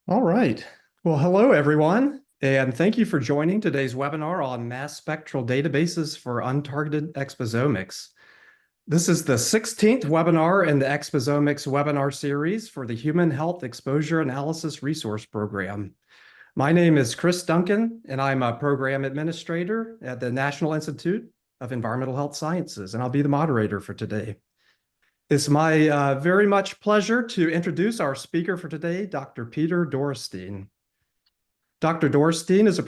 All right. Well, hello, everyone, and thank you for joining today's webinar on mass spectral databases for untargeted exposomics. This is the 16th webinar in the Exposomics webinar series for the Human Health Exposure Analysis Resource Program. My name is Chris Duncan, and I'm a program administrator at the National Institute of Environmental Health Sciences, and I'll be the moderator for today. It's my very much pleasure to introduce our speaker for today, Dr. Pieter Dorrestein. Dr. Dorrestein is a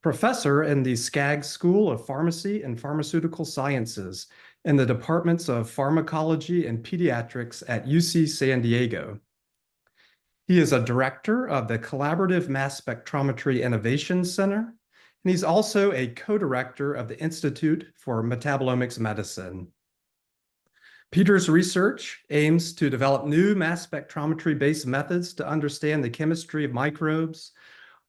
professor in the Skaggs School of Pharmacy and Pharmaceutical Sciences in the departments of Pharmacology and Pediatrics at UC San Diego. He is a director of the Collaborative Mass Spectrometry Innovation Center, and he's also a co-director of the Institute for Metabolomics Medicine. Pieter's research aims to develop new mass spectrometry-based methods to understand the chemistry of microbes,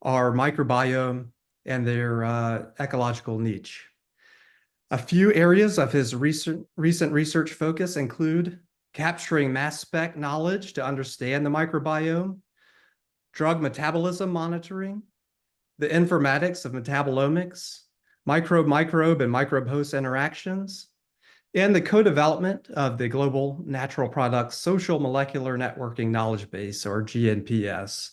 our microbiome, and their ecological niche. A few areas of his recent research focus include capturing mass spec knowledge to understand the microbiome, drug metabolism monitoring, the informatics of metabolomics, microbe-microbe and microbe-host interactions, and the co-development of the Global Natural Products Social Molecular Networking Knowledge Base, or GNPS.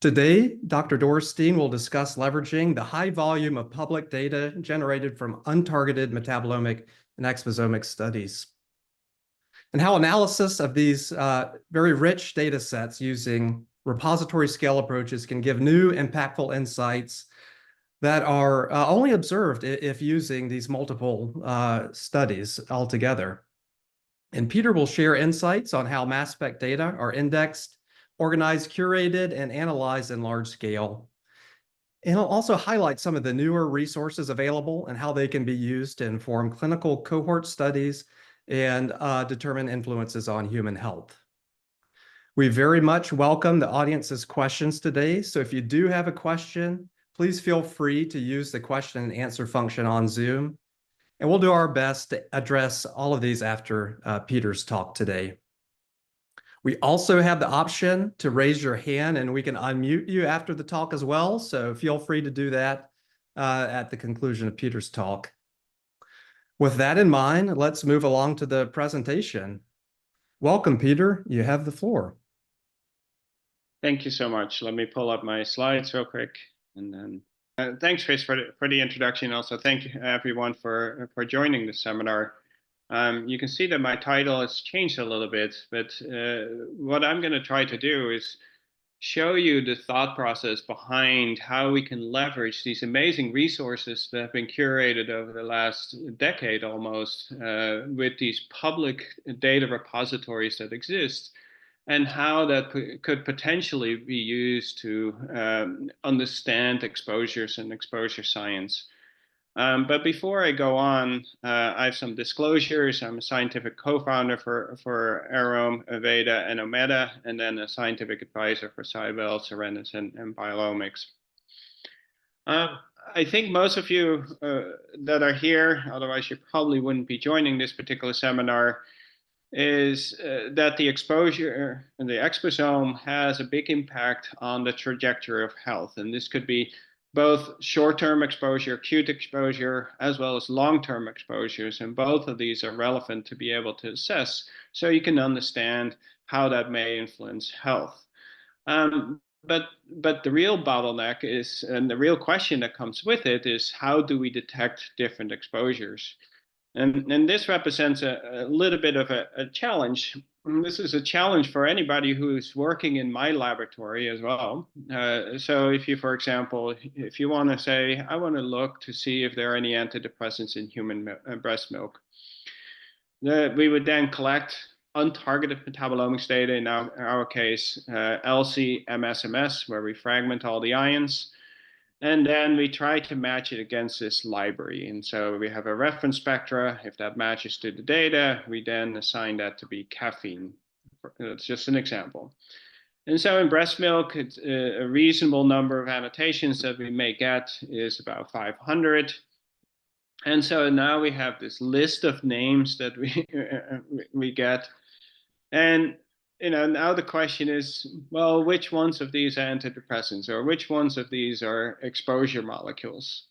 Today, Dr. Dorrestein will discuss leveraging the high volume of public data generated from untargeted metabolomic and exposomic studies, and how analysis of these very rich data sets using repository scale approaches can give new impactful insights that are only observed if using these multiple studies altogether. And Pieter will share insights on how mass spec data are indexed, organized, curated, and analyzed in large scale. And he'll also highlight some of the newer resources available and how they can be used to inform clinical cohort studies and determine influences on human health. We very much welcome the audience's questions today. So if you do have a question, please feel free to use the question and answer function on Zoom, and we'll do our best to address all of these after Pieter's talk today. We also have the option to raise your hand, and we can unmute you after the talk as well, so feel free to do that at the conclusion of Pieter's talk. With that in mind, let's move along to the presentation. Welcome, Pieter. You have the floor. Thank you so much. Let me pull up my slides real quick, and then thanks, Chris, for the introduction. Also, thank you everyone for joining the seminar. You can see that my title has changed a little bit, but what I'm going to try to do is show you the thought process behind how we can leverage these amazing resources that have been curated over the last decade almost with these public data repositories that exist, and how that could potentially be used to understand exposures and exposure science. But before I go on, I have some disclosures. I'm a scientific co-founder for Arome, Aveda, and Omeda, and then a scientific advisor for Cybele, Serenus, and Biomonitoring. I think most of you that are here, otherwise you probably wouldn't be joining this particular seminar, is that the exposure and the exposome has a big impact on the trajectory of health. And this could be both short-term exposure, acute exposure, as well as long-term exposures. And both of these are relevant to be able to assess so you can understand how that may influence health. But the real bottleneck is, and the real question that comes with it is, how do we detect different exposures? And this represents a little bit of a challenge. This is a challenge for anybody who's working in my laboratory as well. So if you, for example, if you want to say, I want to look to see if there are any antidepressants in human breast milk, we would then collect untargeted metabolomics data, in our case, LC, MSMS, where we fragment all the ions. And then we try to match it against this library. And so we have a reference spectra. If that matches to the data, we then assign that to be caffeine. That's just an example. And so in breast milk, it's a reasonable number of annotations that we may get is about 500. And so now we have this list of names that we get. And now the question is, well, which ones of these are antidepressants, or which ones of these are exposure molecules?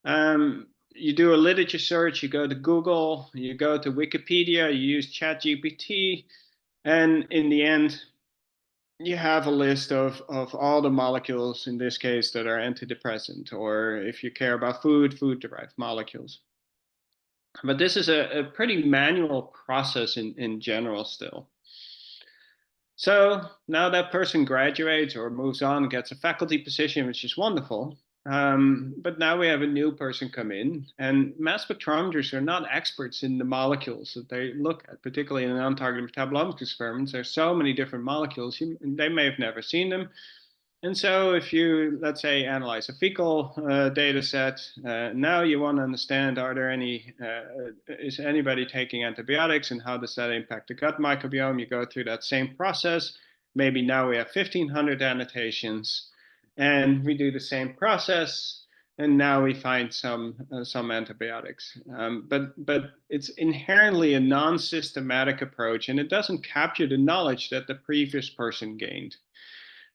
You do a literature search, you go to Google, you go to Wikipedia, you use ChatGPT, and in the end, you have a list of all the molecules in this case that are antidepressant, or if you care about food-derived molecules. But this is a pretty manual process in general still. So now that person graduates or moves on, gets a faculty position, which is wonderful. But now we have a new person come in, and mass spectrometers are not experts in the molecules that they look at, particularly in untargeted metabolomics experiments. There's so many different molecules, they may have never seen them. And so if you, let's say, analyze a fecal data set, now you want to understand, is anybody taking antibiotics, and how does that impact the gut microbiome? You go through that same process. Maybe now we have 1,500 annotations, and we do the same process, and now we find some antibiotics. But it's inherently a non-systematic approach, and it doesn't capture the knowledge that the previous person gained.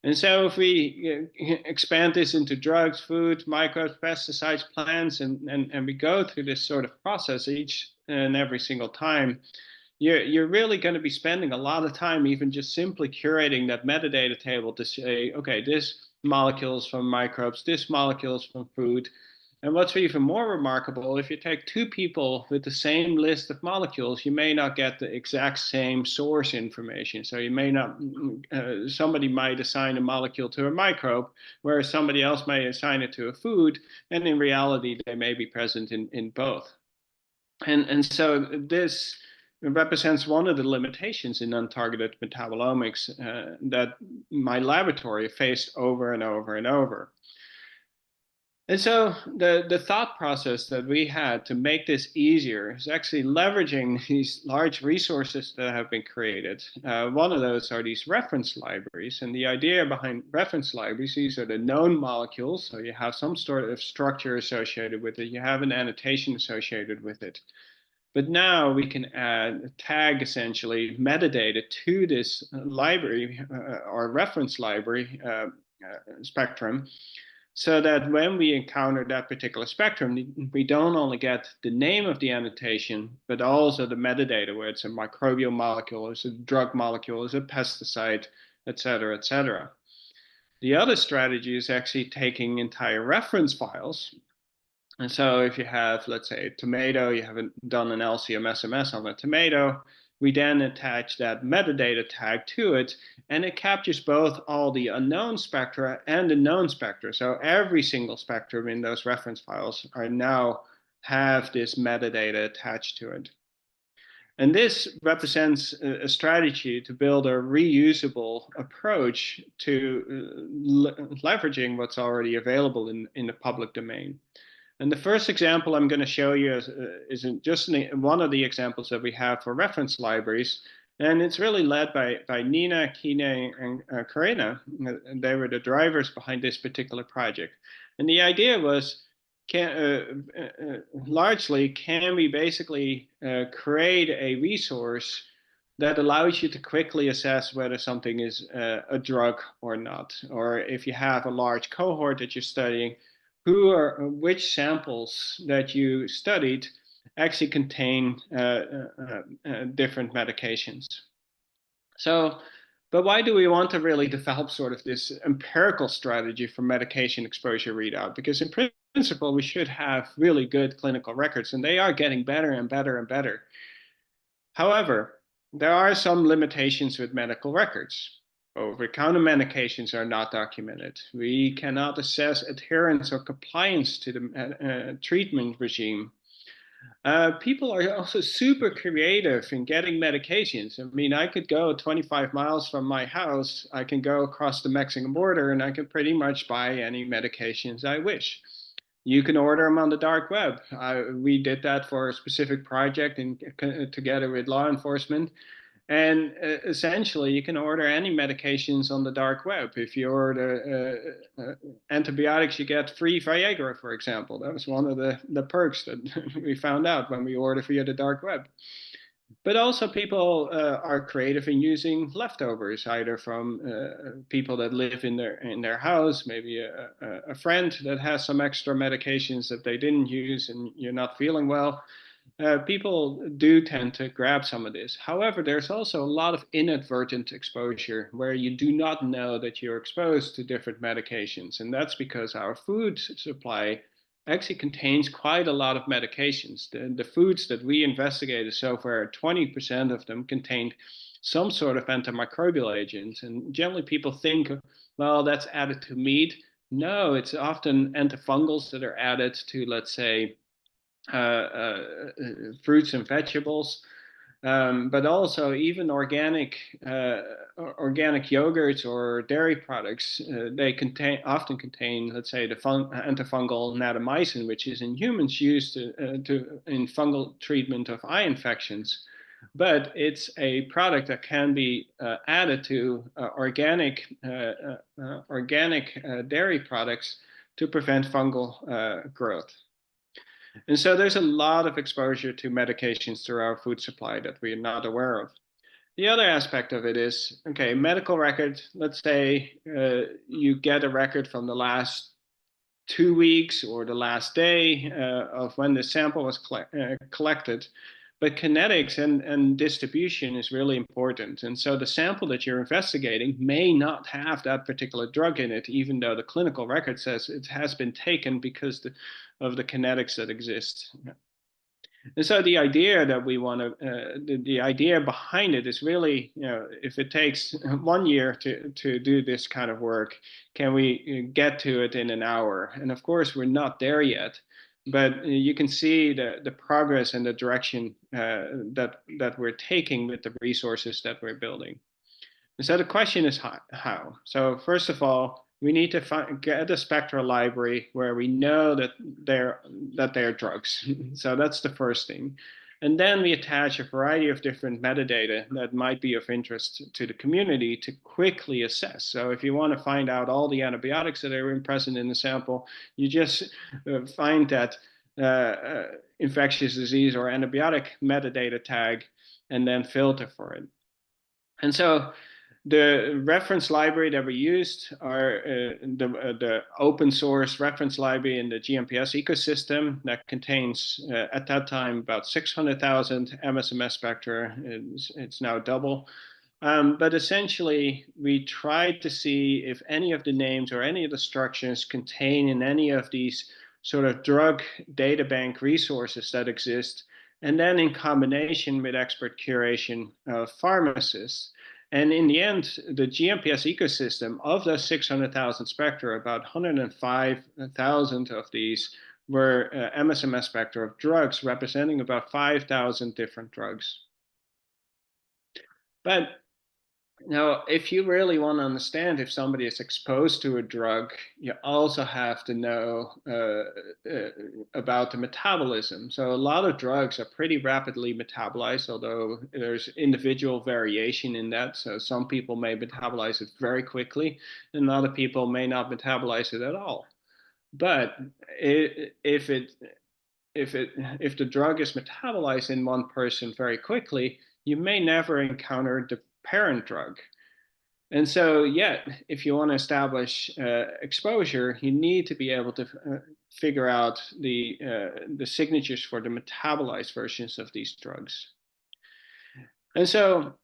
And so if we expand this into drugs, food, microbes, pesticides, plants, and we go through this sort of process each and every single time, you're really going to be spending a lot of time even just simply curating that metadata table to say, okay, this molecules from microbes, this molecules from food. And what's even more remarkable, if you take two people with the same list of molecules, you may not get the exact same source information. So you may not, somebody might assign a molecule to a microbe, whereas somebody else may assign it to a food, and in reality, they may be present in both. And so this represents one of the limitations in untargeted metabolomics that my laboratory faced over and over and over. And so the thought process that we had to make this easier is actually leveraging these large resources that have been created. One of those are these reference libraries. And the idea behind reference libraries, these are the known molecules. So you have some sort of structure associated with it. You have an annotation associated with it. But now we can tag essentially metadata to this library or reference library spectrum, so that when we encounter that particular spectrum, we don't only get the name of the annotation, but also the metadata, where it's a microbial molecule, it's a drug molecule, it's a pesticide, et cetera, et cetera. The other strategy is actually taking entire reference files. And so if you have, let's say, a tomato, you haven't done an LCMS on a tomato, we then attach that metadata tag to it, and it captures both all the unknown spectra and the known spectra. So every single spectrum in those reference files are now have this metadata attached to it. And this represents a strategy to build a reusable approach to leveraging what's already available in the public domain. And the first example I'm going to show you is just one of the examples that we have for reference libraries. And it's really led by Nina, Kine, and Karina. And they were the drivers behind this particular project. And the idea was, largely, can we basically create a resource that allows you to quickly assess whether something is a drug or not? Or if you have a large cohort that you're studying, which samples that you studied actually contain different medications. So, but why do we want to really develop sort of this empirical strategy for medication exposure readout? Because in principle, we should have really good clinical records, and they are getting better and better and better. However, there are some limitations with medical records. Over-the-counter medications are not documented. We cannot assess adherence or compliance to the treatment regime. People are also super creative in getting medications. I mean, I could go 25 miles from my house, I can go across the Mexican border, and I can pretty much buy any medications I wish. You can order them on the dark web. We did that for a specific project together with law enforcement. And essentially, you can order any medications on the dark web. If you order antibiotics, you get free Viagra, for example. That was one of the perks that we found out when we ordered via the dark web. But also people are creative in using leftovers, either from people that live in their house, maybe a friend that has some extra medications that they didn't use and you're not feeling well. People do tend to grab some of this. However, there's also a lot of inadvertent exposure where you do not know that you're exposed to different medications. And that's because our food supply actually contains quite a lot of medications. The foods that we investigated so far, 20% of them contained some sort of antimicrobial agent. And generally people think, well, that's added to meat. No, it's often antifungals that are added to, let's say, fruits and vegetables, but also even organic yogurts or dairy products. They often contain, let's say, the antifungal natamycin, which is in humans used in fungal treatment of eye infections. But it's a product that can be added to organic dairy products to prevent fungal growth. And so there's a lot of exposure to medications through our food supply that we're not aware of. The other aspect of it is, okay, medical record, let's say you get a record from the last 2 weeks or the last day of when the sample was collected. But kinetics and distribution is really important. And so the sample that you're investigating may not have that particular drug in it, even though the clinical record says it has been taken because of the kinetics that exist. And so the idea that we want to, the idea behind it is really, if it takes 1 year to do this kind of work, can we get to it in an hour? And of course, we're not there yet, but you can see the progress and the direction that we're taking with the resources that we're building. And so the question is how? So first of all, we need to get a spectral library where we know that they're drugs. So that's the first thing. And then we attach a variety of different metadata that might be of interest to the community to quickly assess. So if you want to find out all the antibiotics that are present in the sample, you just find that infectious disease or antibiotic metadata tag and then filter for it. And so the reference library that we used are the open source reference library in the GMPS ecosystem that contains, at that time, about 600,000 MSMS spectra. It's now double. But essentially, we tried to see if any of the names or any of the structures contain in any of these sort of drug data bank resources that exist, and then in combination with expert curation of pharmacists. And in the end, the GMPS ecosystem of those 600,000 spectra, about 105,000 of these were MSMS spectra of drugs, representing about 5,000 different drugs. But now, if you really want to understand if somebody is exposed to a drug, you also have to know about the metabolism. So a lot of drugs are pretty rapidly metabolized, although there's individual variation in that. So some people may metabolize it very quickly, and other people may not metabolize it at all. But if the drug is metabolized in one person very quickly, you may never encounter the parent drug. And so, if you want to establish exposure, you need to be able to figure out the signatures for the metabolized versions of these drugs. And so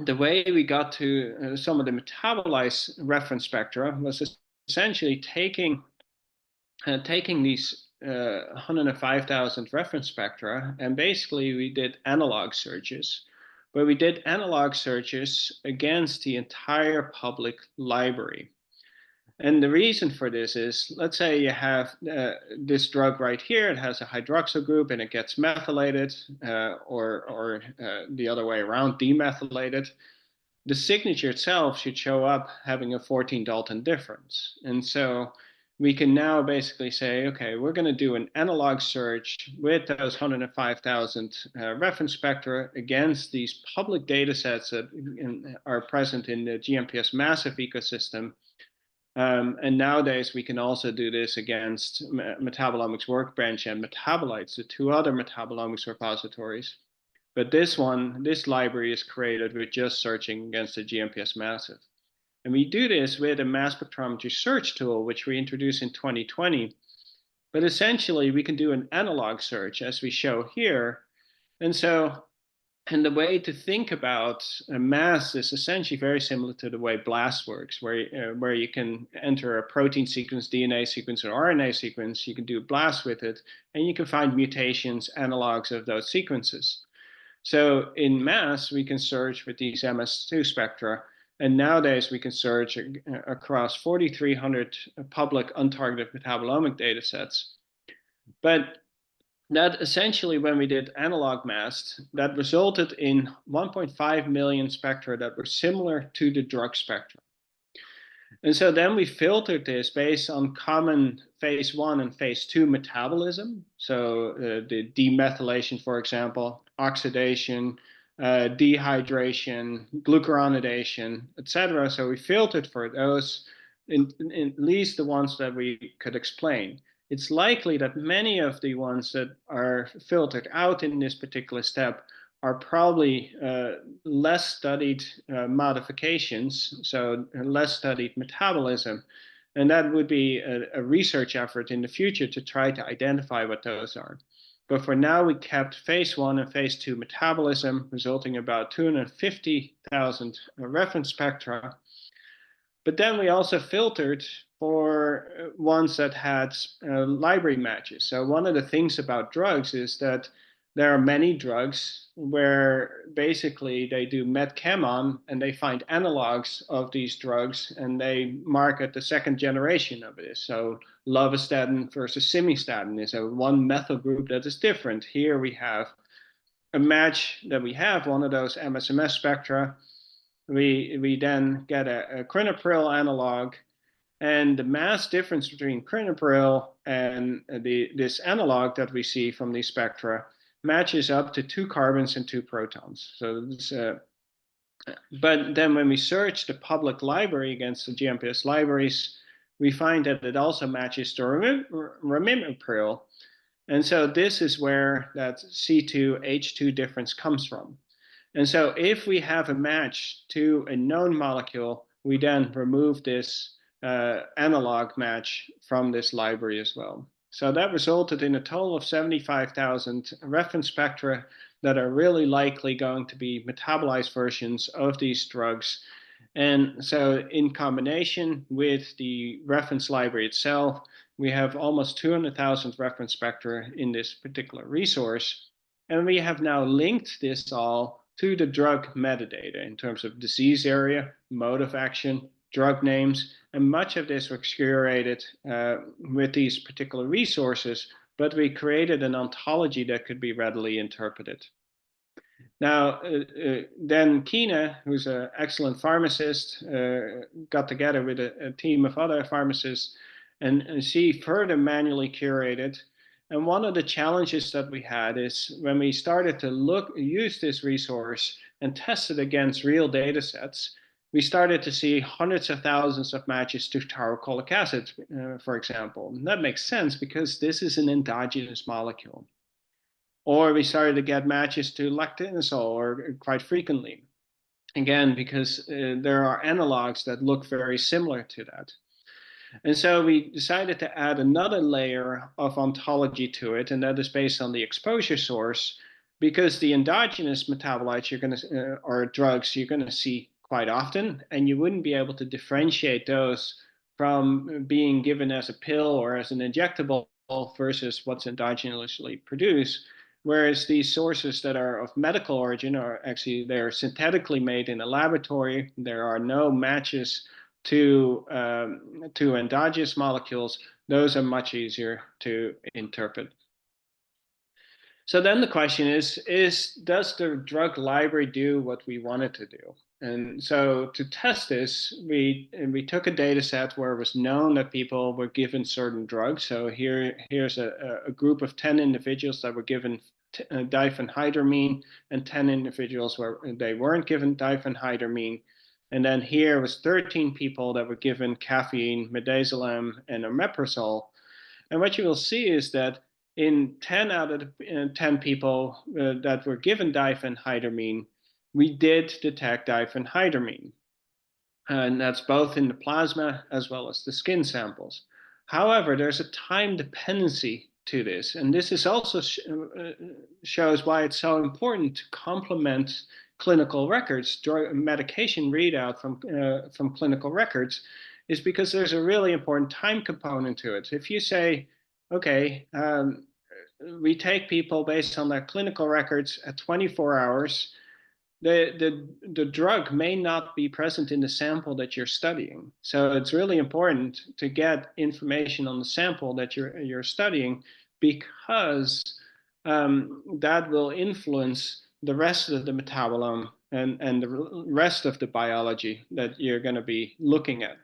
the way we got to some of the metabolized reference spectra was essentially taking these 105,000 reference spectra, and basically we did analog searches, where we did analog searches against the entire public library. And the reason for this is, let's say you have this drug right here, it has a hydroxyl group and it gets methylated, or the other way around, demethylated. The signature itself should show up having a 14 Dalton difference. And so we can now basically say, okay, we're going to do an analog search with those 105,000 reference spectra against these public data sets that are present in the GMPS massive ecosystem. And nowadays, we can also do this against Metabolomics Workbench and Metabolites, the two other metabolomics repositories. But this library is created with just searching against the GMPS massive. And we do this with a mass spectrometry search tool, which we introduced in 2020. But essentially, we can do an analog search, as we show here. And the way to think about a mass is essentially very similar to the way BLAST works, where you can enter a protein sequence, DNA sequence, or RNA sequence. You can do BLAST with it, and you can find mutations, analogs of those sequences. So in mass, we can search with these MS2 spectra, and nowadays we can search across 4,300 public untargeted metabolomic data sets. But that essentially, when we did analog mass, that resulted in 1.5 million spectra that were similar to the drug spectra. And so then we filtered this based on common phase 1 and phase 2 metabolism. So the demethylation, for example, oxidation, dehydration, glucuronidation, etc. So we filtered for those, in at least the ones that we could explain. It's likely that many of the ones that are filtered out in this particular step are probably less studied modifications, so less studied metabolism. And that would be a research effort in the future to try to identify what those are. But for now, we kept phase 1 and phase 2 metabolism, resulting in about 250,000 reference spectra. But then we also filtered for ones that had library matches. So one of the things about drugs is that there are many drugs where basically they do medchem on and they find analogs of these drugs and they market the second generation of it. So lovastatin versus simvastatin is a one methyl group that is different. Here we have a match that we have one of those MSMS spectra. We then get a crinopril analog, and the mass difference between crinopril and this analog that we see from these spectra matches up to 2 carbons and 2 protons. So this, but then when we search the public library against the GMPS libraries, we find that it also matches to ramipril. And so this is where that C2H2 difference comes from. And so if we have a match to a known molecule, we then remove this analog match from this library as well. So that resulted in a total of 75,000 reference spectra that are really likely going to be metabolized versions of these drugs. And so in combination with the reference library itself, we have almost 200,000 reference spectra in this particular resource. And we have now linked this all to the drug metadata in terms of disease area, mode of action, drug names, and much of this was curated with these particular resources, but we created an ontology that could be readily interpreted. Now, then Kina, who's an excellent pharmacist, got together with a team of other pharmacists, and she further manually curated. And one of the challenges that we had is when we started to use this resource and test it against real data sets, we started to see hundreds of thousands of matches to taurocholic acid, for example. And that makes sense because this is an endogenous molecule. Or we started to get matches to lactinosol, or quite frequently. Again, because there are analogs that look very similar to that. And so we decided to add another layer of ontology to it, and that is based on the exposure source, because the endogenous metabolites you're going to, or drugs you're going to see quite often, and you wouldn't be able to differentiate those from being given as a pill or as an injectable versus what's endogenously produced. Whereas these sources that are of medical origin are actually, they're synthetically made in a laboratory. There are no matches to endogenous molecules. Those are much easier to interpret. So then the question is does the drug library do what we want it to do? And so to test this, we took a data set where it was known that people were given certain drugs. So here's a group of 10 individuals that were given diphenhydramine, and 10 individuals where they weren't given diphenhydramine. And then here was 13 people that were given caffeine, midazolam, and omeprazole. And what you will see is that in 10 out of the 10 people that were given diphenhydramine, we did detect diphenhydramine. And that's both in the plasma as well as the skin samples. However, there's a time dependency to this, and this is also shows why it's so important to complement clinical records, drug medication readout from clinical records, is because there's a really important time component to it. If you say, okay, we take people based on their clinical records at 24 hours, the drug may not be present in the sample that you're studying. So it's really important to get information on the sample that you're studying, because that will influence the rest of the metabolome and the rest of the biology that you're going to be looking at.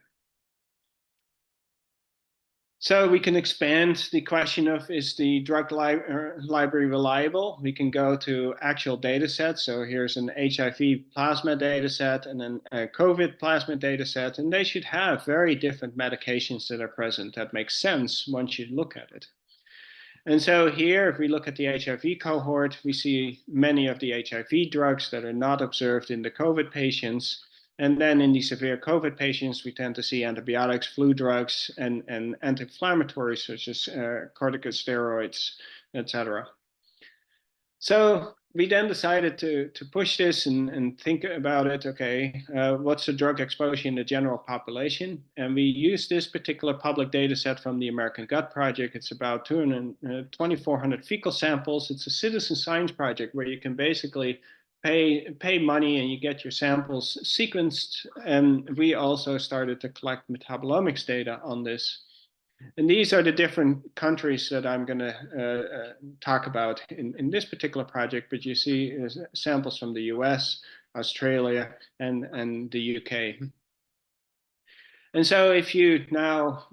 So we can expand the question of, is the drug library reliable? We can go to actual data sets. So here's an HIV plasma data set and then a COVID plasma data set, and they should have very different medications that are present. That makes sense once you look at it. And so here, if we look at the HIV cohort, we see many of the HIV drugs that are not observed in the COVID patients. And then in the severe COVID patients, we tend to see antibiotics, flu drugs, and anti-inflammatories such as corticosteroids, etc. So we then decided to push this and think about it. Okay, what's the drug exposure in the general population? And we used this particular public data set from the American Gut Project. It's about 2,400 fecal samples. It's a citizen science project where you can basically pay money and you get your samples sequenced. And we also started to collect metabolomics data on this. And these are the different countries that I'm going to talk about in this particular project, but you see samples from the US, Australia, and the UK. And so if you now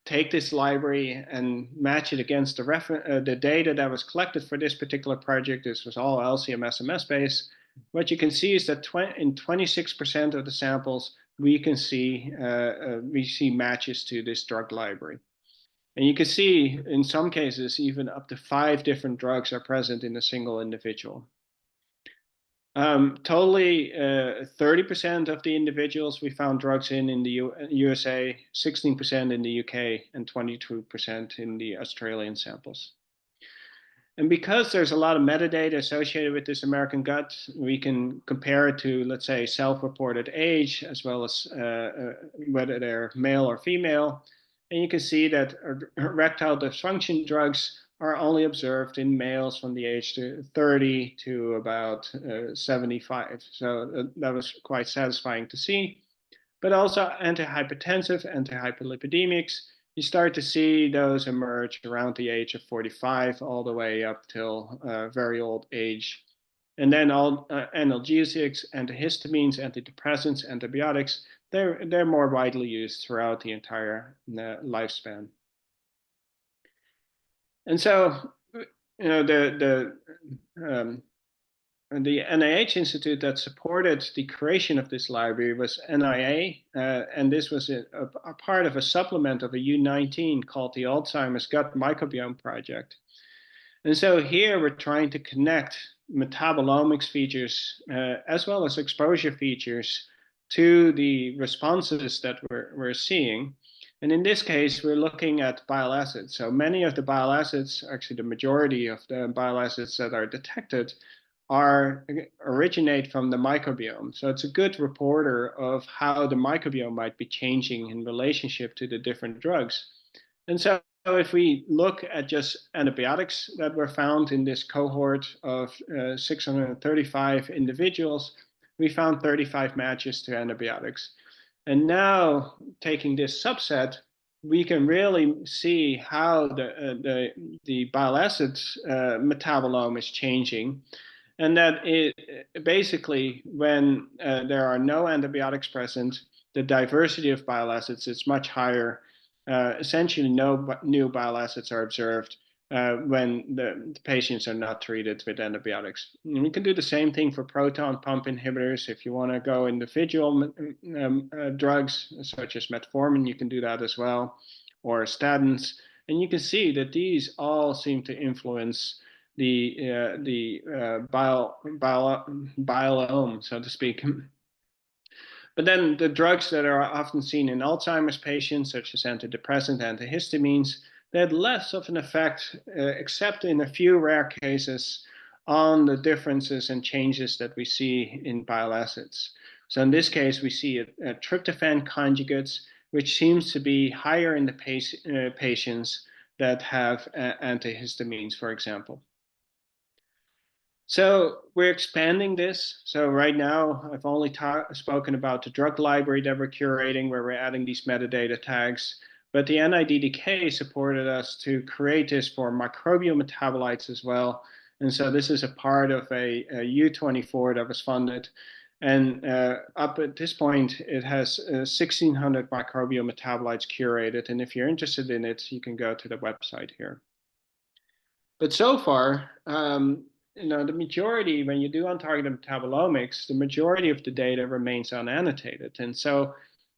take this library and match it against the data that was collected for this particular project, this was all LCMS based, what you can see is that in 26% of the samples, we see matches to this drug library. And you can see in some cases, even up to 5 different drugs are present in a single individual. Totally, 30% of the individuals we found drugs in the USA, 16% in the UK, and 22% in the Australian samples. And because there's a lot of metadata associated with this American Gut, we can compare it to, let's say, self-reported age, as well as whether they're male or female. And you can see that erectile dysfunction drugs are only observed in males from the age to 30 to about 75. So that was quite satisfying to see. But also antihypertensive, antihyperlipidemics, you start to see those emerge around the age of 45 all the way up till very old age. And then all analgesics, antihistamines, antidepressants, antibiotics, they're more widely used throughout the entire lifespan. And so, you know, the NIH Institute that supported the creation of this library was NIA, and this was a part of a supplement of a U19 called the Alzheimer's Gut Microbiome Project. And so here we're trying to connect metabolomics features as well as exposure features to the responses that we're seeing. And in this case, we're looking at bile acids. So many of the bile acids, actually the majority of the bile acids that are detected, originate from the microbiome. So it's a good reporter of how the microbiome might be changing in relationship to the different drugs. And so if we look at just antibiotics that were found in this cohort of 635 individuals, we found 35 matches to antibiotics. And now taking this subset, we can really see how the bile acids metabolome is changing. And that basically, when there are no antibiotics present, the diversity of bile acids is much higher. Essentially, no new bile acids are observed when the patients are not treated with antibiotics. And we can do the same thing for proton pump inhibitors. If you want to go individual drugs, such as metformin, you can do that as well, or statins. And you can see that these all seem to influence the biome, so to speak. But then the drugs that are often seen in Alzheimer's patients, such as antidepressant, antihistamines, they had less of an effect, except in a few rare cases, on the differences and changes that we see in bile acids. So in this case, we see a tryptophan conjugates, which seems to be higher in the patients that have antihistamines, for example. So we're expanding this. So right now, I've only spoken about the drug library that we're curating, where we're adding these metadata tags. But the NIDDK supported us to create this for microbial metabolites as well. And so this is a part of a U24 that was funded. And up at this point, it has 1,600 microbial metabolites curated. And if you're interested in it, you can go to the website here. But so far, the majority, when you do untargeted metabolomics, the majority of the data remains unannotated. And so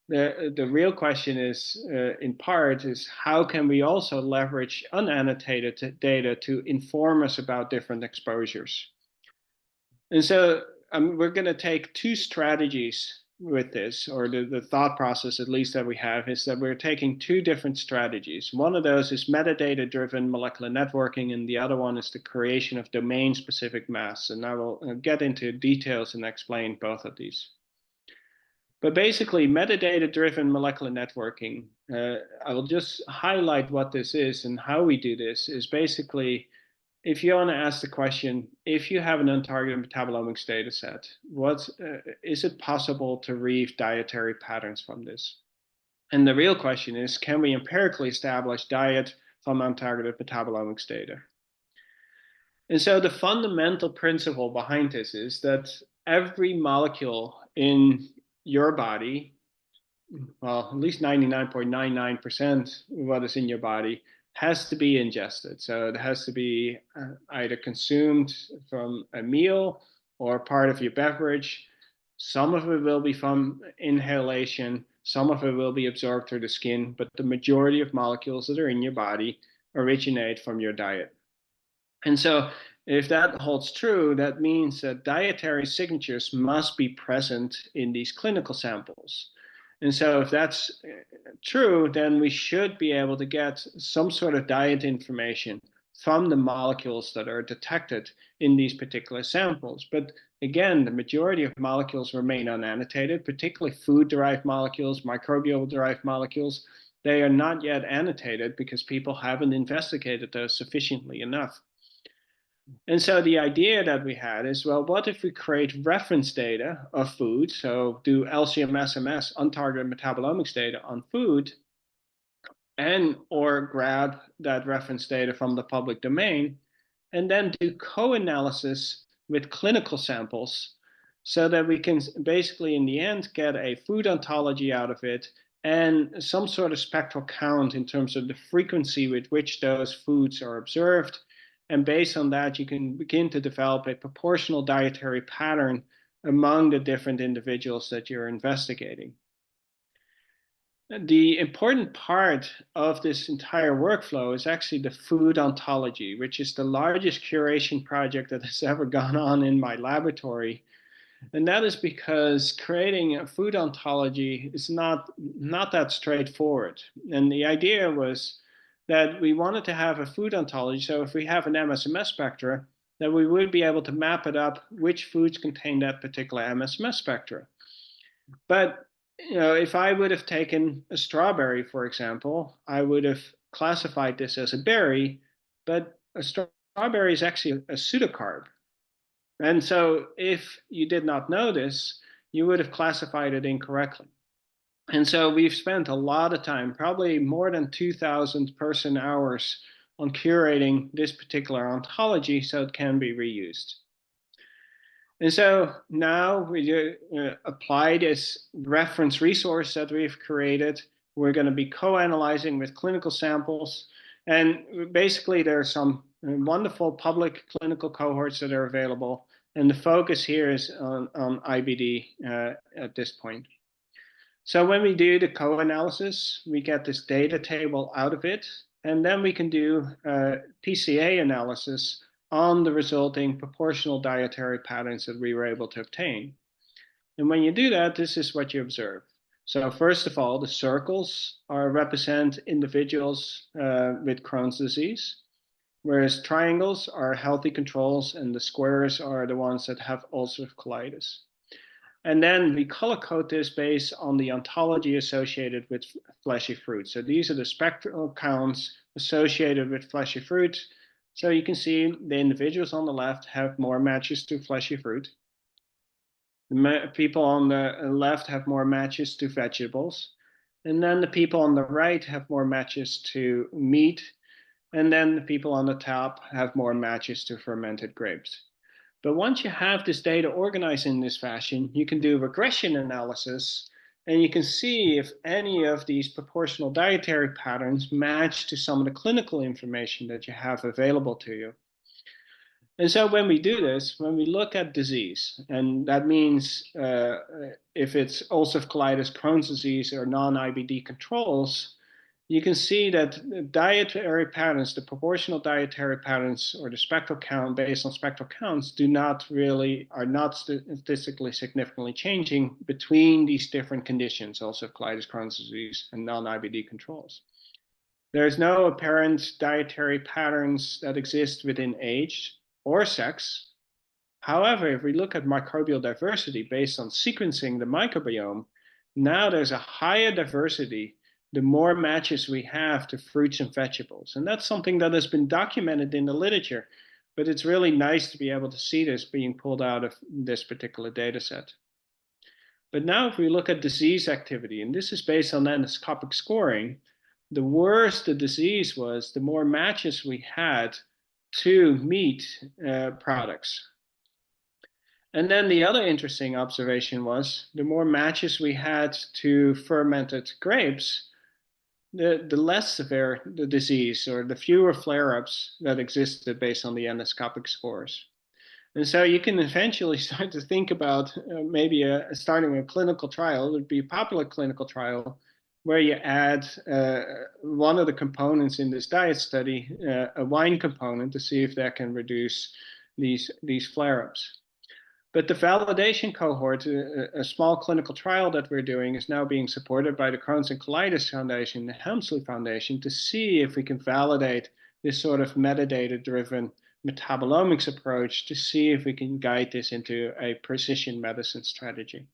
the real question is, in part, is how can we also leverage unannotated data to inform us about different exposures? And so we're going to take two strategies with this, or the thought process at least that we have is that we're taking two different strategies. One of those is metadata-driven molecular networking, and the other one is the creation of domain-specific masks. And I will get into details and explain both of these. But basically, metadata-driven molecular networking, I will just highlight what this is and how we do this, is basically, if you want to ask the question, if you have an untargeted metabolomics data set, is it possible to read dietary patterns from this? And the real question is, can we empirically establish diet from untargeted metabolomics data? And so the fundamental principle behind this is that every molecule in your body, well, at least 99.99% of what is in your body, has to be ingested. So it has to be either consumed from a meal or part of your beverage. Some of it will be from inhalation, some of it will be absorbed through the skin, but the majority of molecules that are in your body originate from your diet. And so if that holds true, that means that dietary signatures must be present in these clinical samples. And so if that's true, then we should be able to get some sort of diet information from the molecules that are detected in these particular samples. But again, the majority of molecules remain unannotated, particularly food-derived molecules, microbial-derived molecules. They are not yet annotated because people haven't investigated those sufficiently enough. And so the idea that we had is, well, what if we create reference data of food? So do LCMS-MS, untargeted metabolomics data on food, or grab that reference data from the public domain, and then do co-analysis with clinical samples so that we can basically, in the end, get a food ontology out of it and some sort of spectral count in terms of the frequency with which those foods are observed. And based on that, you can begin to develop a proportional dietary pattern among the different individuals that you're investigating. The important part of this entire workflow is actually the food ontology, which is the largest curation project that has ever gone on in my laboratory. And that is because creating a food ontology is not that straightforward. And the idea was that we wanted to have a food ontology. So if we have an MSMS spectra, that we would be able to map it up which foods contain that particular MSMS spectra. But if I would have taken a strawberry, for example, I would have classified this as a berry, but a strawberry is actually a pseudocarb. And so if you did not know this, you would have classified it incorrectly. And so we've spent a lot of time, probably more than 2,000 person hours, on curating this particular ontology so it can be reused. And so now we apply this reference resource that we've created. We're going to be co-analyzing with clinical samples. And basically, there are some wonderful public clinical cohorts that are available. And the focus here is on IBD at this point. So when we do the co-analysis, we get this data table out of it. and then we can do PCA analysis on the resulting proportional dietary patterns that we were able to obtain. And when you do that, this is what you observe. So first of all, the circles represent individuals with Crohn's disease, whereas triangles are healthy controls and the squares are the ones that have ulcerative colitis. And then we color code this based on the ontology associated with fleshy fruit. So these are the spectral counts associated with fleshy fruit. So you can see the individuals on the left have more matches to fleshy fruit. The people on the left have more matches to vegetables. And then the people on the right have more matches to meat. And then the people on the top have more matches to fermented grapes. But once you have this data organized in this fashion, you can do regression analysis and you can see if any of these proportional dietary patterns match to some of the clinical information that you have available to you. And so when we do this, when we look at disease, and that means if it's ulcerative colitis, Crohn's disease, or non-IBD controls, you can see that dietary patterns, the proportional dietary patterns, or the spectral count based on spectral counts, are not statistically significantly changing between these different conditions, ulcerative colitis, Crohn's disease, and non-IBD controls. There's no apparent dietary patterns that exist within age or sex. However, if we look at microbial diversity based on sequencing the microbiome, now there's a higher diversity the more matches we have to fruits and vegetables. And that's something that has been documented in the literature, but it's really nice to be able to see this being pulled out of this particular data set. But now if we look at disease activity, and this is based on endoscopic scoring, the worse the disease was, the more matches we had to meat products. And then the other interesting observation was the more matches we had to fermented grapes, the less severe the disease, or the fewer flare-ups that existed based on the endoscopic scores. And so you can eventually start to think about maybe starting a clinical trial. It would be a popular clinical trial where you add one of the components in this diet study, a wine component, to see if that can reduce these flare-ups. But the validation cohort, a small clinical trial that we're doing, is now being supported by the Crohn's and Colitis Foundation, the Helmsley Foundation, to see if we can validate this sort of metadata-driven metabolomics approach to see if we can guide this into a precision medicine strategy.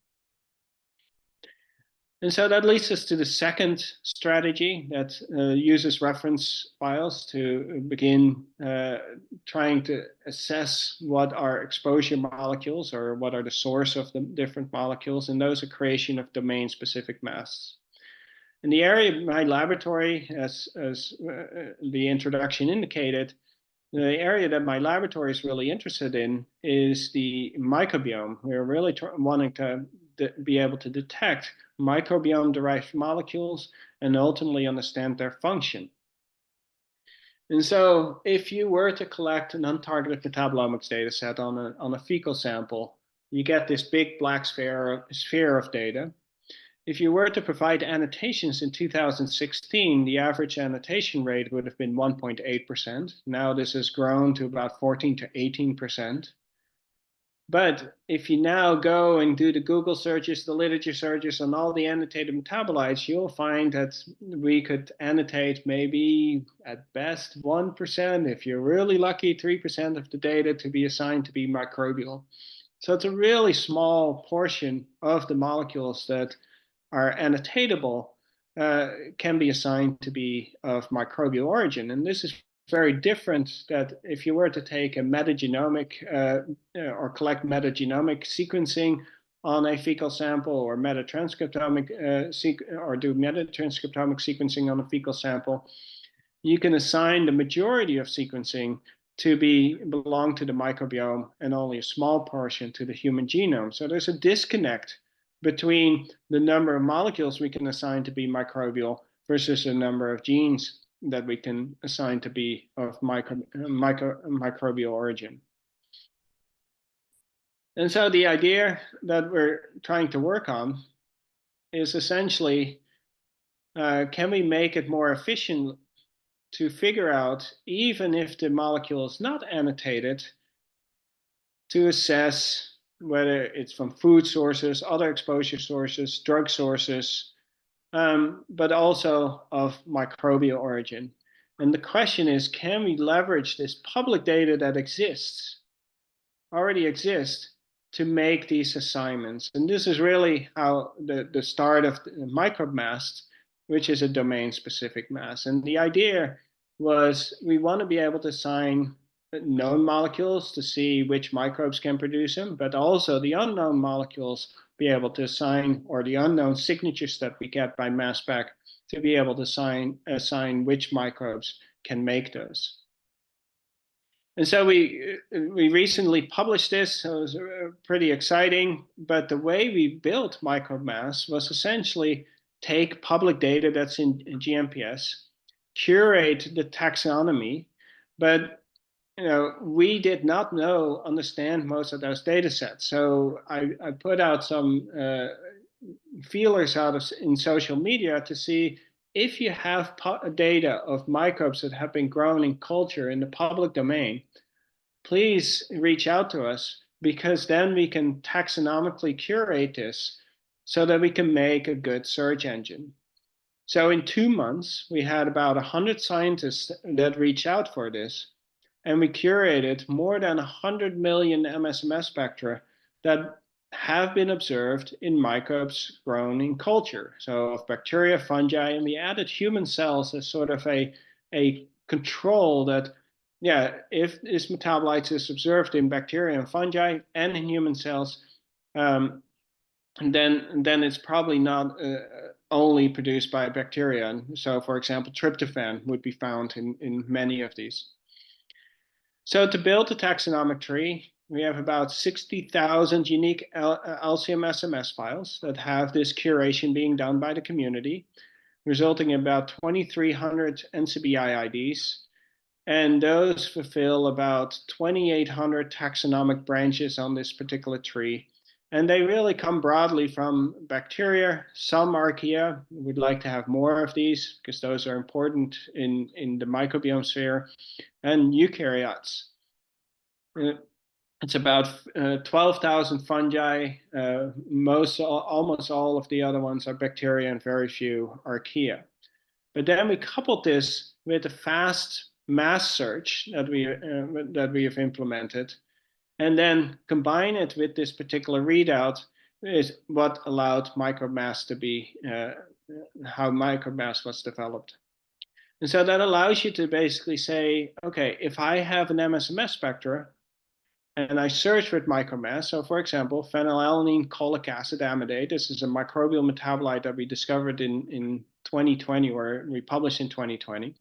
And so that leads us to the second strategy that uses reference files to begin trying to assess what are exposure molecules, or what are the source of the different molecules, and those are creation of domain-specific masks. In the area of my laboratory, as the introduction indicated, the area that my laboratory is really interested in is the microbiome. We're really wanting to be able to detect microbiome-derived molecules and ultimately understand their function. And so if you were to collect an untargeted metabolomics data set on a fecal sample, you get this big black sphere of data. If you were to provide annotations in 2016, the average annotation rate would have been 1.8%. Now this has grown to about 14 to 18%. But if you now go and do the Google searches, the literature searches on all the annotated metabolites, you'll find that we could annotate maybe at best 1%, if you're really lucky, 3% of the data to be assigned to be microbial. So it's a really small portion of the molecules that are annotatable can be assigned to be of microbial origin. And this is very different that if you were to take a metagenomic or collect metagenomic sequencing on a fecal sample, or metatranscriptomic or do metatranscriptomic sequencing on a fecal sample, you can assign the majority of sequencing to belong to the microbiome and only a small portion to the human genome. So there's a disconnect between the number of molecules we can assign to be microbial versus the number of genes that we can assign to be of microbial origin. And so the idea that we're trying to work on is essentially, can we make it more efficient to figure out, even if the molecule is not annotated, to assess whether it's from food sources, other exposure sources, drug sources, but also of microbial origin. And the question is, can we leverage this public data that already exists, to make these assignments? And this is really how the start of the MicrobeMass, which is a domain-specific mass. And the idea was, we want to be able to assign known molecules to see which microbes can produce them, but also the unknown molecules be able to assign, or the unknown signatures that we get by mass spec, to be able to assign which microbes can make those. And so we recently published this, so it was pretty exciting. But the way we built MicrobeMass was essentially take public data that's in GMPS, curate the taxonomy, but we did not understand most of those data sets. So I put out some feelers in social media to see if you have data of microbes that have been grown in culture in the public domain, please reach out to us, because then we can taxonomically curate this so that we can make a good search engine. So in 2 months, we had about 100 scientists that reached out for this, and we curated more than 100 million MSMS spectra that have been observed in microbes grown in culture, so of bacteria, fungi, and we added human cells as sort of a control that, if this metabolite is observed in bacteria and fungi and in human cells, then it's probably not only produced by bacteria. And so, for example, tryptophan would be found in many of these. So to build a taxonomic tree, we have about 60,000 unique LCM-SMS files that have this curation being done by the community, resulting in about 2,300 NCBI IDs. And those fulfill about 2,800 taxonomic branches on this particular tree. And they really come broadly from bacteria, some archaea. We'd like to have more of these because those are important in the microbiome sphere, and eukaryotes. It's about 12,000 fungi. Almost all of the other ones are bacteria, and very few archaea. But then we coupled this with a fast mass search that we have implemented, and then combine it with this particular readout is what allowed MicrobeMass to be how MicrobeMass was developed. And so that allows you to basically say, okay, if I have an MSMS spectra and I search with MicrobeMass, so for example, phenylalanine cholic acid amidate, this is a microbial metabolite that we discovered in 2020, or we published in 2020.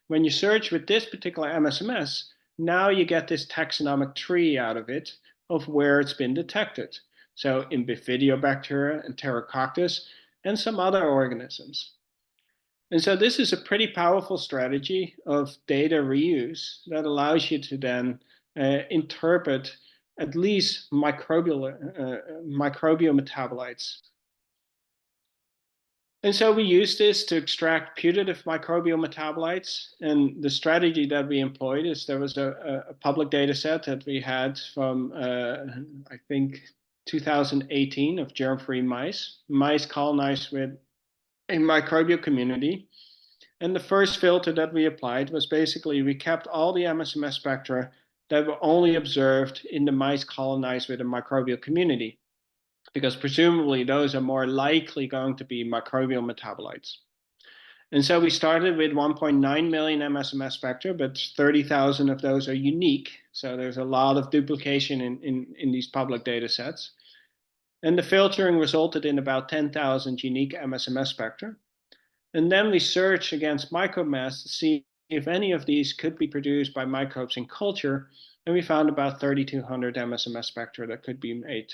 When you search with this particular MSMS, now you get this taxonomic tree out of it of where it's been detected. So in bifidobacteria and Enterococcus and some other organisms. And so this is a pretty powerful strategy of data reuse that allows you to then interpret at least microbial metabolites. And so we use this to extract putative microbial metabolites. And the strategy that we employed is, there was a public data set that we had from, I think, 2018 of germ-free mice colonized with a microbial community. And the first filter that we applied was basically, we kept all the MSMS spectra that were only observed in the mice colonized with a microbial community, because presumably those are more likely going to be microbial metabolites. And so we started with 1.9 million MSMS spectra, but 30,000 of those are unique. So there's a lot of duplication in these public data sets. And the filtering resulted in about 10,000 unique MSMS spectra. And then we searched against MicrobeMass to see if any of these could be produced by microbes in culture. And we found about 3,200 MSMS spectra that could be made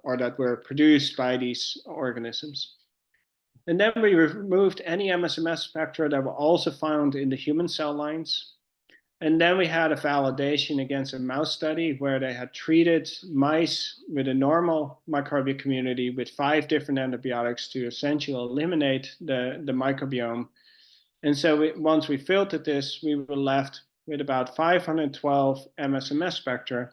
or that were produced by these organisms. And then we removed any MSMS spectra that were also found in the human cell lines. And then we had a validation against a mouse study where they had treated mice with a normal microbial community with 5 different antibiotics to essentially eliminate the microbiome. And so once we filtered this, we were left with about 512 MSMS spectra.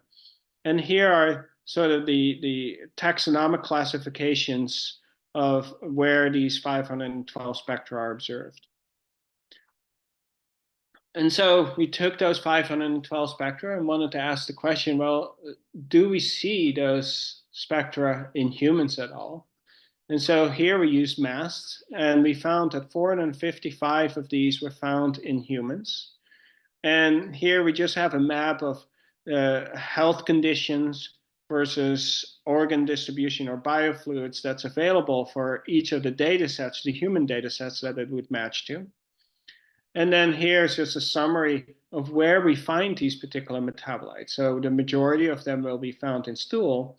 And here are sort of the taxonomic classifications of where these 512 spectra are observed. And so we took those 512 spectra and wanted to ask the question, well, do we see those spectra in humans at all? And so here we used masks, and we found that 455 of these were found in humans. And here we just have a map of health conditions versus organ distribution or biofluids that's available for each of the data sets, the human data sets that it would match to. And then here's just a summary of where we find these particular metabolites. So the majority of them will be found in stool,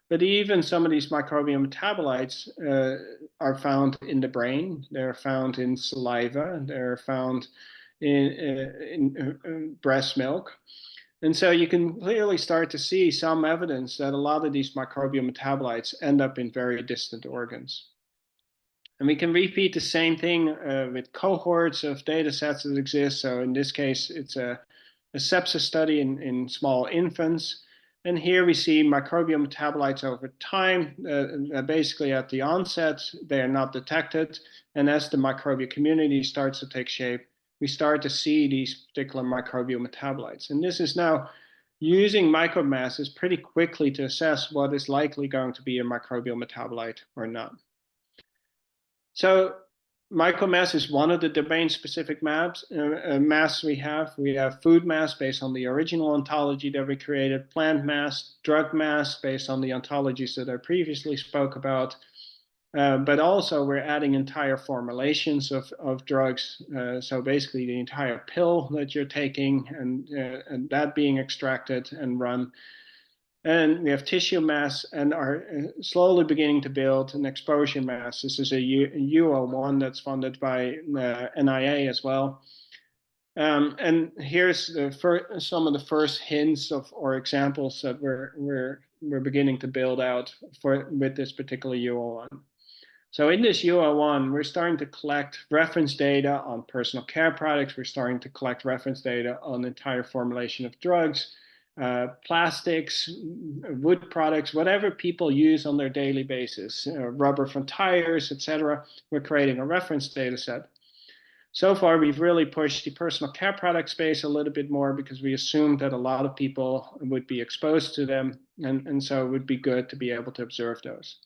but even some of these microbial metabolites are found in the brain. They're found in saliva. They're found in breast milk. And so you can clearly start to see some evidence that a lot of these microbial metabolites end up in very distant organs. And we can repeat the same thing with cohorts of data sets that exist. So in this case, it's a sepsis study in small infants. And here we see microbial metabolites over time. Basically at the onset, they are not detected. And as the microbial community starts to take shape, we start to see these particular microbial metabolites. And this is now using micromasses pretty quickly to assess what is likely going to be a microbial metabolite or not. So micromass is one of the domain-specific mass we have. We have food mass based on the original ontology that we created, plant mass, drug mass based on the ontologies that I previously spoke about. But also we're adding entire formulations of drugs. So basically the entire pill that you're taking and that being extracted and run. And we have tissue mass and are slowly beginning to build an exposure mass. This is a UO1 that's funded by NIA as well. And here's some of the first hints of or examples that we're beginning to build out with this particular UO1. So in this UO1, we're starting to collect reference data on personal care products. We're starting to collect reference data on the entire formulation of drugs. Plastics, wood products, whatever people use on their daily basis, rubber from tires, etc. We're creating a reference data set. So far, we've really pushed the personal care product space a little bit more because we assumed that a lot of people would be exposed to them, and so it would be good to be able to observe those.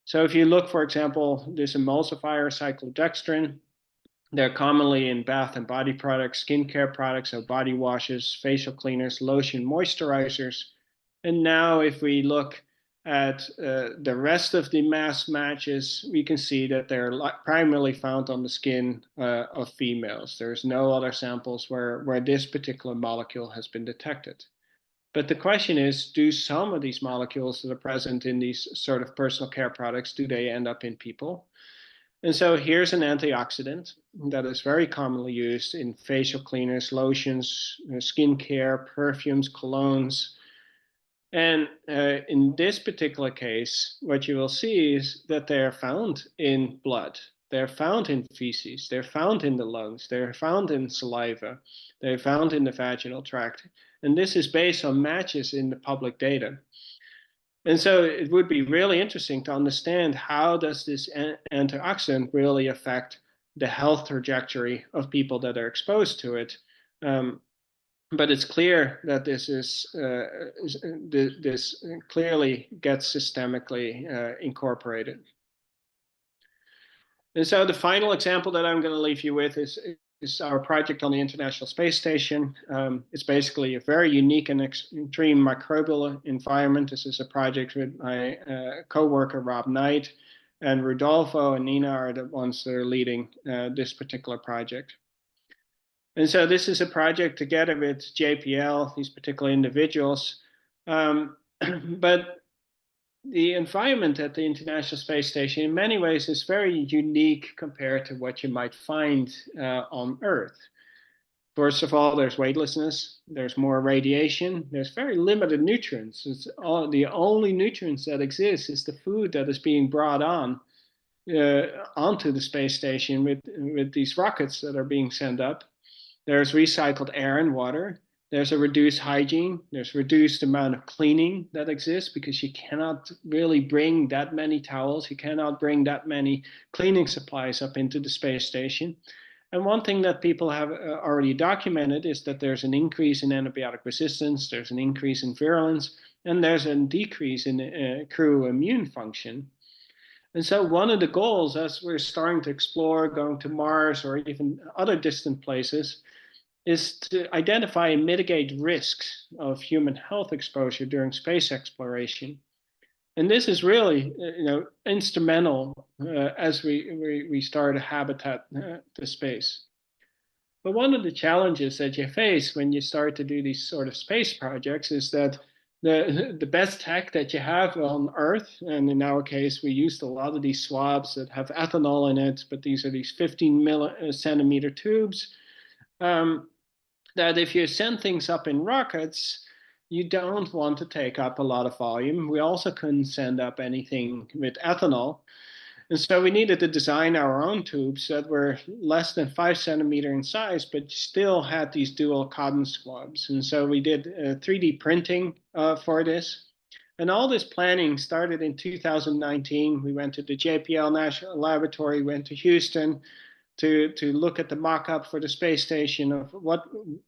So if you look, for example, this emulsifier, cyclodextrin, they're commonly in bath and body products, skincare products, so body washes, facial cleaners, lotion, moisturizers. And now if we look at the rest of the mass matches, we can see that they're primarily found on the skin of females. There's no other samples where this particular molecule has been detected. But the question is, do some of these molecules that are present in these sort of personal care products, do they end up in people? And so here's an antioxidant that is very commonly used in facial cleaners, lotions, skin care, perfumes, colognes. And in this particular case, what you will see is that they're found in blood. They're found in feces. They're found in the lungs. They're found in saliva. They're found in the vaginal tract. And this is based on matches in the public data. And so it would be really interesting to understand how does this antioxidant really affect the health trajectory of people that are exposed to it. But it's clear that this clearly gets systemically incorporated. And so the final example that I'm going to leave you with is our project on the International Space Station. It's basically a very unique and extreme microbial environment. This is a project with my co-worker, Rob Knight, and Rudolfo and Nina are the ones that are leading this particular project. And so this is a project together with JPL, these particular individuals. But the environment at the International Space Station in many ways is very unique compared to what you might find on Earth. First of all, there's weightlessness, there's more radiation, there's very limited nutrients. The only nutrients that exist is the food that is being brought onto the space station with these rockets that are being sent up. There's recycled air and water. There's a reduced hygiene. There's reduced amount of cleaning that exists because you cannot really bring that many towels. You cannot bring that many cleaning supplies up into the space station. And one thing that people have already documented is that there's an increase in antibiotic resistance, there's an increase in virulence, and there's a decrease in crew immune function. And so one of the goals, as we're starting to explore going to Mars or even other distant places, is to identify and mitigate risks of human health exposure during space exploration. And this is really, instrumental as we start a habitat to space. But one of the challenges that you face when you start to do these sort of space projects is that the best tech that you have on Earth, and in our case, we used a lot of these swabs that have ethanol in it, but these are these 15 centimeter tubes, that if you send things up in rockets, you don't want to take up a lot of volume. We also couldn't send up anything with ethanol. And so we needed to design our own tubes that were less than 5 centimeter in size, but still had these dual cotton swabs. And so we did 3D printing for this. And all this planning started in 2019. We went to the JPL National Laboratory, went to Houston to look at the mock-up for the space station of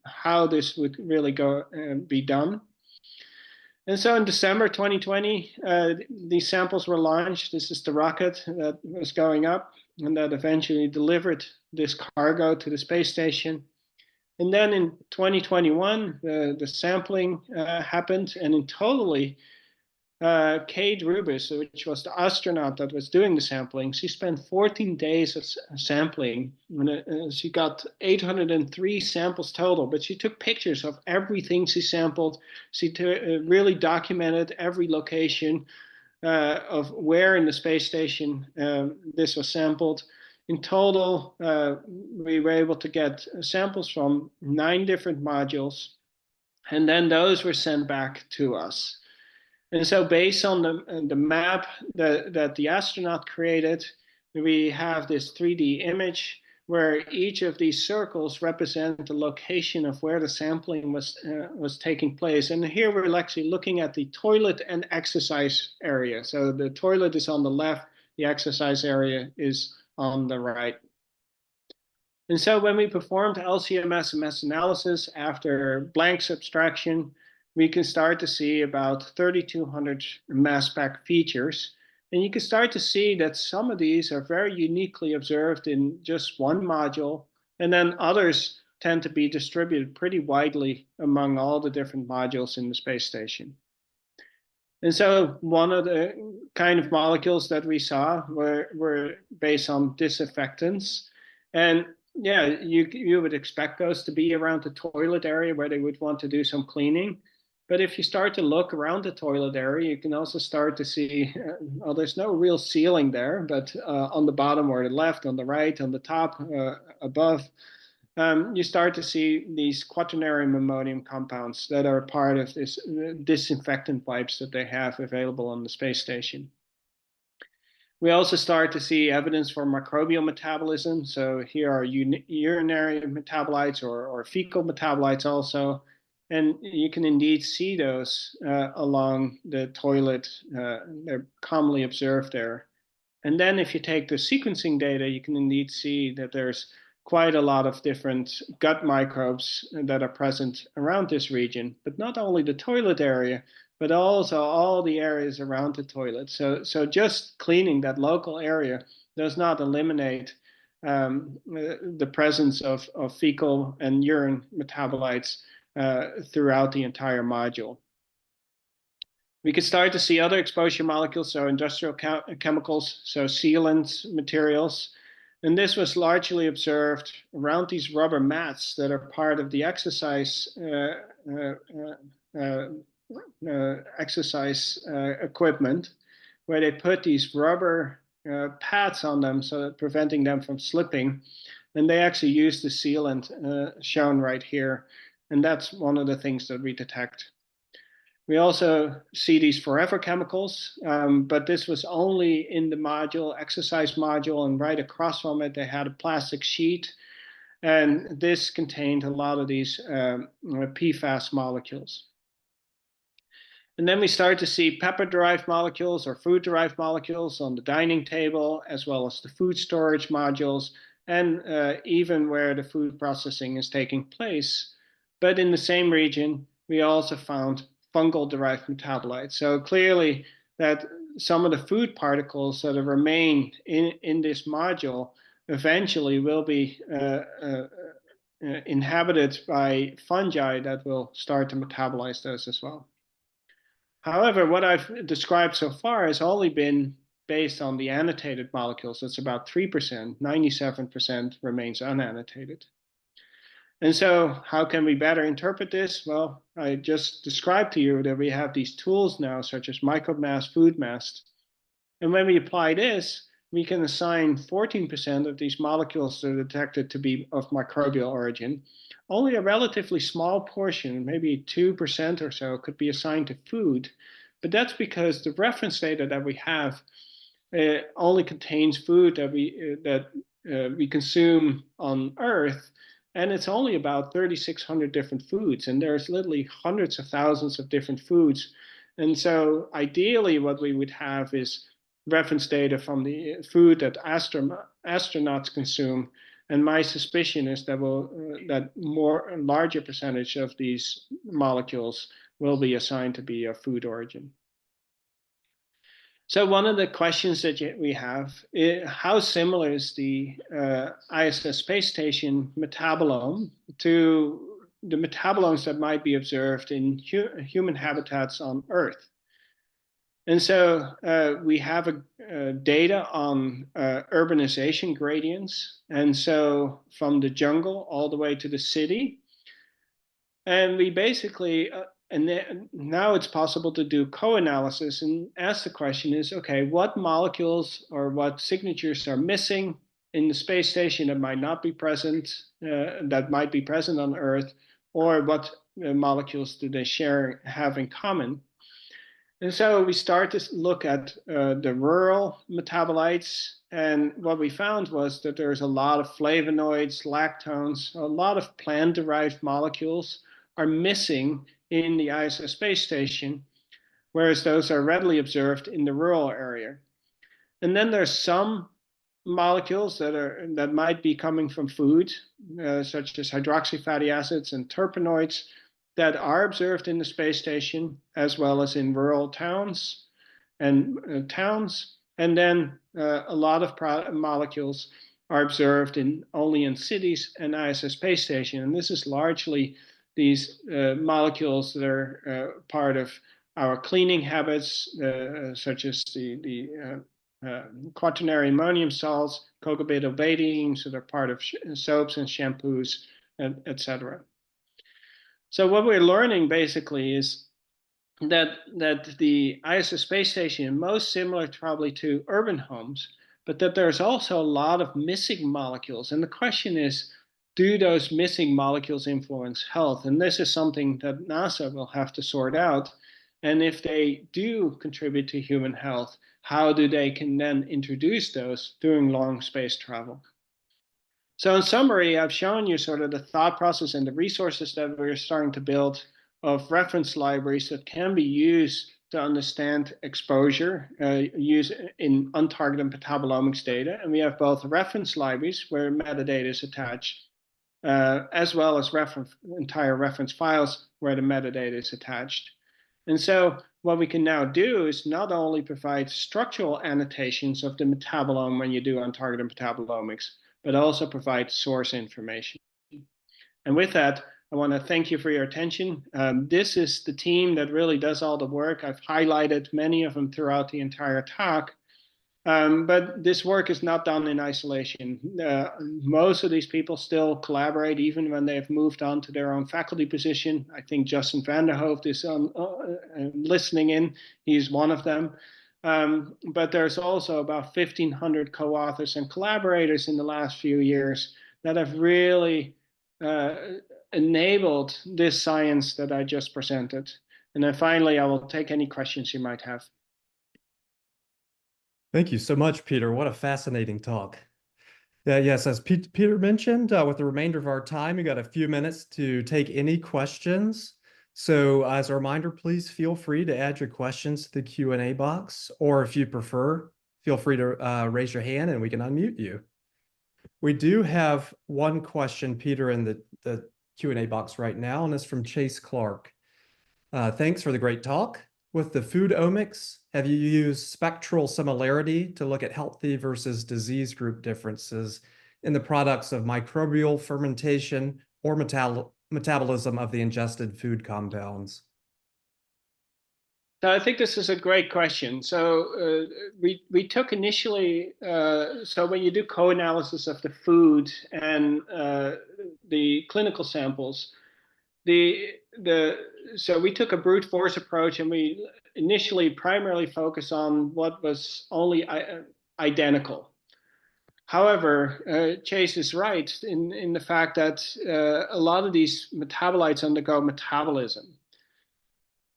how this would really go and be done. And so in December 2020, these samples were launched. This is the rocket that was going up and that eventually delivered this cargo to the space station. And then in 2021, the sampling happened, and in totally, Kate Rubis, which was the astronaut that was doing the sampling, she spent 14 days of sampling. She got 803 samples total, but she took pictures of everything she sampled. She really documented every location of where in the space station this was sampled. In total, we were able to get samples from 9 different modules, and then those were sent back to us. And so based on the map that the astronaut created, we have this 3D image where each of these circles represent the location of where the sampling was taking place. And here we're actually looking at the toilet and exercise area. So the toilet is on the left, the exercise area is on the right. And so when we performed LC-MS and MES analysis after blank subtraction, we can start to see about 3,200 mass spec features. And you can start to see that some of these are very uniquely observed in just one module, and then others tend to be distributed pretty widely among all the different modules in the space station. And so one of the kind of molecules that we saw were based on disinfectants. And yeah, you would expect those to be around the toilet area where they would want to do some cleaning. But if you start to look around the toilet area, you can also start to see, well, there's no real ceiling there, but on the bottom or the left, on the right, on the top, above, you start to see these quaternary ammonium compounds that are part of this disinfectant wipes that they have available on the space station. We also start to see evidence for microbial metabolism. So here are urinary metabolites or fecal metabolites also. And you can indeed see those along the toilet. They're commonly observed there. And then if you take the sequencing data, you can indeed see that there's quite a lot of different gut microbes that are present around this region, but not only the toilet area, but also all the areas around the toilet. So just cleaning that local area does not eliminate the presence of fecal and urine metabolites throughout the entire module. We could start to see other exposure molecules, so industrial chemicals, so sealants materials. And this was largely observed around these rubber mats that are part of the exercise equipment, where they put these rubber pads on them so that preventing them from slipping. And they actually use the sealant shown right here. And that's one of the things that we detect. We also see these forever chemicals, but this was only in the module, exercise module, and right across from it, they had a plastic sheet. And this contained a lot of these PFAS molecules. And then we start to see pepper-derived molecules or food-derived molecules on the dining table, as well as the food storage modules, and even where the food processing is taking place. But in the same region, we also found fungal-derived metabolites. So clearly that some of the food particles that have remained in this module eventually will be inhabited by fungi that will start to metabolize those as well. However, what I've described so far has only been based on the annotated molecules. It's about 3%, 97% remains unannotated. And so how can we better interpret this? Well, I just described to you that we have these tools now, such as micromass, food mass. And when we apply this, we can assign 14% of these molecules that are detected to be of microbial origin. Only a relatively small portion, maybe 2% or so, could be assigned to food. But that's because the reference data that we have only contains food that we consume on Earth, and it's only about 3,600 different foods, and there's literally hundreds of thousands of different foods. And so ideally what we would have is reference data from the food that astronauts consume. And my suspicion is that a larger percentage of these molecules will be assigned to be of food origin. So one of the questions that we have is how similar is the ISS space station metabolome to the metabolomes that might be observed in human habitats on Earth? And so we have data on urbanization gradients, and so from the jungle all the way to the city. And we basically, now it's possible to do co-analysis and ask the question is, okay, what molecules or what signatures are missing in the space station that might not be present, that might be present on Earth, or what molecules do they have in common? And so we start to look at the rural metabolites, and what we found was that there's a lot of flavonoids, lactones, a lot of plant-derived molecules are missing in the ISS space station, whereas those are readily observed in the rural area. And then there's some molecules that might be coming from food, such as hydroxy fatty acids and terpenoids, that are observed in the space station as well as in rural towns. And then a lot of molecules are observed only in cities and ISS space station. And this is largely these molecules that are part of our cleaning habits, such as the quaternary ammonium salts, cocoa beta-betaines that are part of soaps and shampoos, etc. So what we're learning basically is that the ISS space station is most similar probably to urban homes, but that there's also a lot of missing molecules. And the question is, do those missing molecules influence health? And this is something that NASA will have to sort out. And if they do contribute to human health, how do they can then introduce those during long space travel? So in summary, I've shown you sort of the thought process and the resources that we're starting to build of reference libraries that can be used to understand exposure, use in untargeted metabolomics data. And we have both reference libraries where metadata is attached, as well as entire reference files where the metadata is attached. And so what we can now do is not only provide structural annotations of the metabolome when you do untargeted metabolomics, but also provide source information. And with that, I want to thank you for your attention. This is the team that really does all the work. I've highlighted many of them throughout the entire talk. But this work is not done in isolation. Most of these people still collaborate even when they've moved on to their own faculty position. I think Justin van der Hoofd is listening in. He's one of them. But there's also about 1,500 co-authors and collaborators in the last few years that have really enabled this science that I just presented. And then finally, I will take any questions you might have. Thank you so much, Peter. What a fascinating talk. Yeah, yes, as Peter mentioned, with the remainder of our time, we got a few minutes to take any questions. So as a reminder, please feel free to add your questions to the Q&A box, or if you prefer, feel free to raise your hand and we can unmute you. We do have one question, Peter, in the Q&A box right now, and it's from Chase Clark. Thanks for the great talk. With the food omics, have you used spectral similarity to look at healthy versus disease group differences in the products of microbial fermentation or metabolism of the ingested food compounds? So I think this is a great question. So we took initially, so when you do co-analysis of the food and the clinical samples, so we took a brute force approach, and we initially primarily focused on what was only identical. However, Chase is right in the fact that a lot of these metabolites undergo metabolism.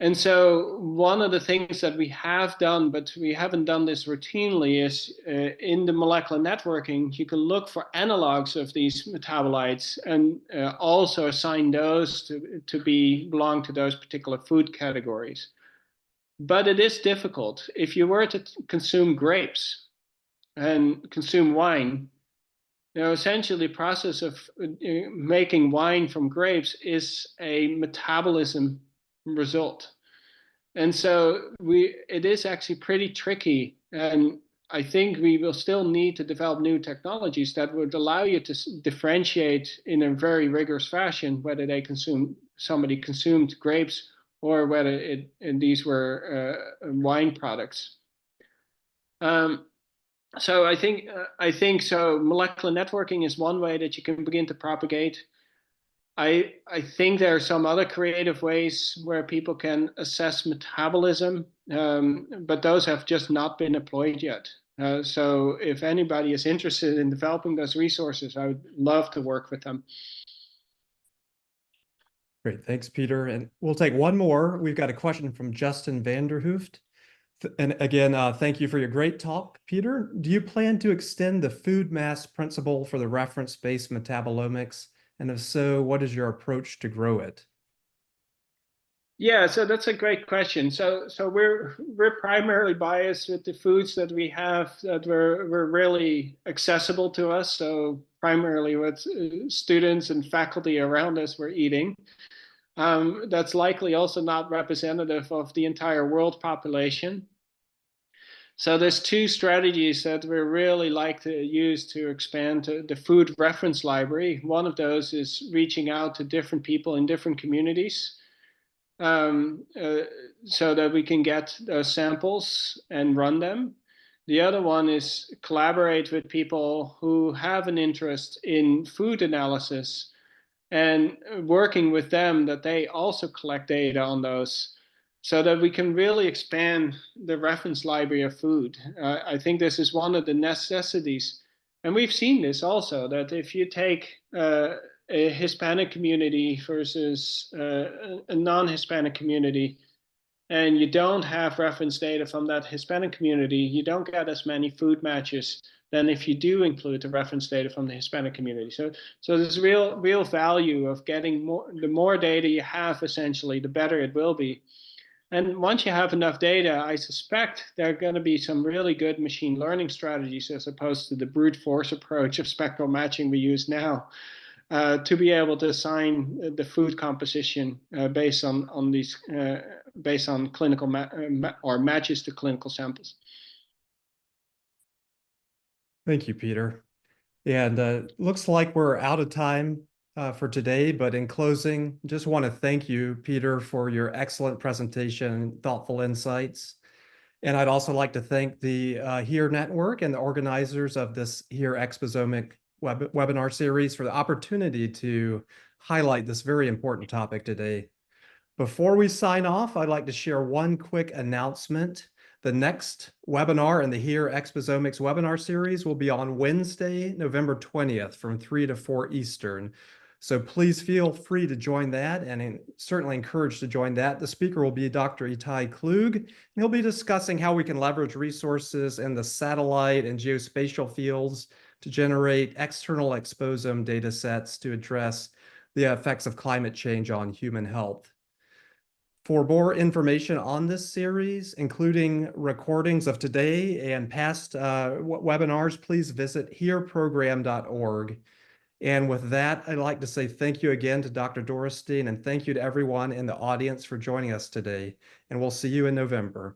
And so one of the things that we have done, but we haven't done this routinely, is in the molecular networking, you can look for analogs of these metabolites and also assign those to belong to those particular food categories. But it is difficult. If you were to consume grapes and consume wine, essentially the process of making wine from grapes is a metabolism result. And so it is actually pretty tricky. And I think we will still need to develop new technologies that would allow you to differentiate in a very rigorous fashion whether somebody consumed grapes or whether these were wine products. So I think so. Molecular networking is one way that you can begin to propagate. I think there are some other creative ways where people can assess metabolism, but those have just not been employed yet. So if anybody is interested in developing those resources, I would love to work with them. Great, thanks, Peter. And we'll take one more. We've got a question from Justin Vanderhooft. And again, thank you for your great talk, Peter. Do you plan to extend the food mass principle for the reference-based metabolomics? And if so, what is your approach to grow it? Yeah, so that's a great question. So we're primarily biased with the foods that we have that were really accessible to us. So primarily what students and faculty around us were eating. That's likely also not representative of the entire world population. So there's two strategies that we really like to use to expand the food reference library. One of those is reaching out to different people in different communities so that we can get those samples and run them. The other one is collaborate with people who have an interest in food analysis and working with them that they also collect data on those so that we can really expand the reference library of food. I think this is one of the necessities. And we've seen this also, that if you take a Hispanic community versus a non-Hispanic community, and you don't have reference data from that Hispanic community, you don't get as many food matches than if you do include the reference data from the Hispanic community. So there's real value of getting more. The more data you have, essentially, the better it will be. And once you have enough data, I suspect there are going to be some really good machine learning strategies as opposed to the brute force approach of spectral matching we use now to be able to assign the food composition based on these based on clinical or matches to clinical samples. Thank you, Peter. And looks like we're out of time for today, but in closing, just want to thank you, Peter, for your excellent presentation and thoughtful insights. And I'd also like to thank the HERE Network and the organizers of this HERE Exposomic webinar series for the opportunity to highlight this very important topic today. Before we sign off, I'd like to share one quick announcement. The next webinar in the Here Exposomics webinar series will be on Wednesday, November 20th from 3 to 4 Eastern. So please feel free to join that and certainly encouraged to join that. The speaker will be Dr. Itai Klug, and he'll be discussing how we can leverage resources in the satellite and geospatial fields to generate external exposome data sets to address the effects of climate change on human health. For more information on this series, including recordings of today and past webinars, please visit hereprogram.org. And with that, I'd like to say thank you again to Dr. Dorrestein, and thank you to everyone in the audience for joining us today. And we'll see you in November.